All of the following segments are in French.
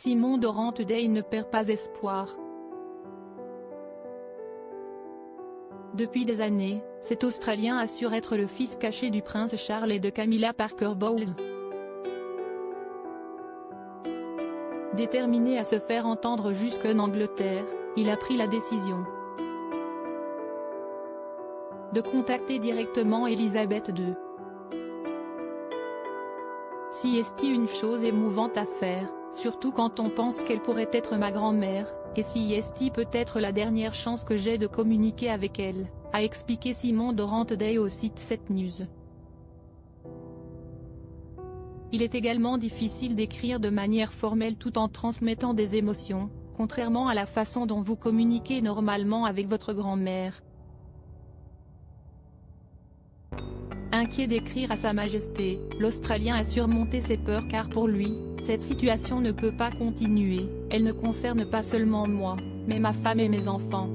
Simon Dorante-Day ne perd pas espoir. Depuis des années, cet Australien assure être le fils caché du prince Charles et de Camilla Parker Bowles. Déterminé à se faire entendre jusqu'en Angleterre, il a pris la décision de contacter directement Elisabeth II. Si est une chose émouvante à faire, surtout quand on pense qu'elle pourrait être ma grand-mère, et si est peut être la dernière chance que j'ai de communiquer avec elle, a expliqué Simon Dorante-Day au site 7 News. Il est également difficile d'écrire de manière formelle tout en transmettant des émotions, contrairement à la façon dont vous communiquez normalement avec votre grand-mère. Inquiet d'écrire à Sa Majesté, l'Australien a surmonté ses peurs car pour lui, cette situation ne peut pas continuer, elle ne concerne pas seulement moi, mais ma femme et mes enfants.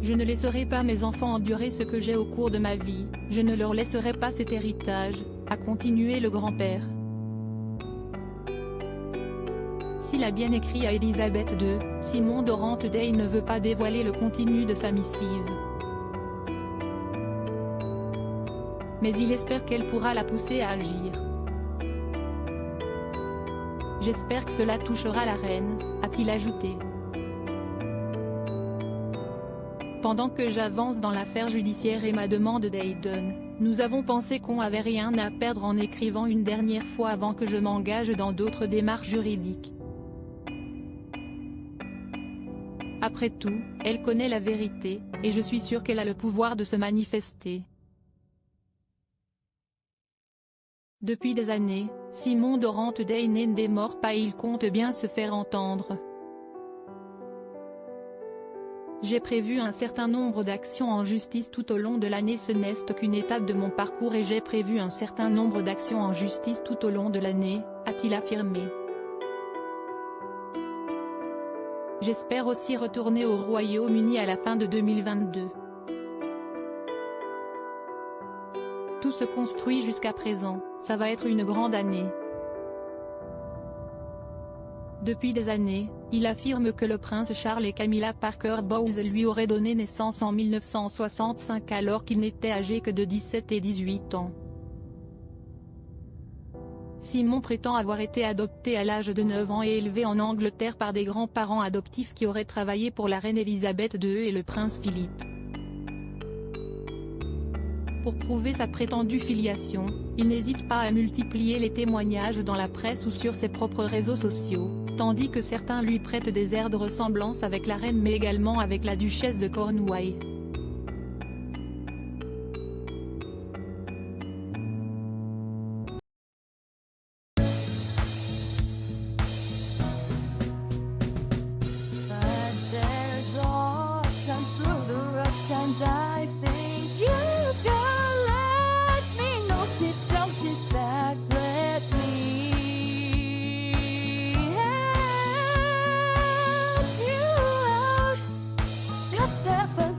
Je ne laisserai pas mes enfants endurer ce que j'ai au cours de ma vie, je ne leur laisserai pas cet héritage, a continué le grand-père. S'il a bien écrit à Elisabeth II, Simon Dorante-Day ne veut pas dévoiler le contenu de sa missive. Mais il espère qu'elle pourra la pousser à agir. J'espère que cela touchera la reine, a-t-il ajouté. Pendant que j'avance dans l'affaire judiciaire et ma demande d'Aiden, nous avons pensé qu'on avait rien à perdre en écrivant une dernière fois avant que je m'engage dans d'autres démarches juridiques. Après tout, elle connaît la vérité, et je suis sûr qu'elle a le pouvoir de se manifester. Depuis des années, Simon Dorante-Day ne démord pas et il compte bien se faire entendre. J'ai prévu un certain nombre d'actions en justice tout au long de l'année, ce n'est qu'une étape de mon parcours et j'ai prévu un certain nombre d'actions en justice tout au long de l'année, a-t-il affirmé. J'espère aussi retourner au Royaume-Uni à la fin de 2022. Tout se construit jusqu'à présent, ça va être une grande année. Depuis des années, il affirme que le prince Charles et Camilla Parker Bowles lui auraient donné naissance en 1965 alors qu'il n'était âgé que de 17 et 18 ans. Simon prétend avoir été adopté à l'âge de 9 ans et élevé en Angleterre par des grands-parents adoptifs qui auraient travaillé pour la reine Elisabeth II et le prince Philippe. Pour prouver sa prétendue filiation, il n'hésite pas à multiplier les témoignages dans la presse ou sur ses propres réseaux sociaux, tandis que certains lui prêtent des airs de ressemblance avec la reine mais également avec la duchesse de Cornouailles. Step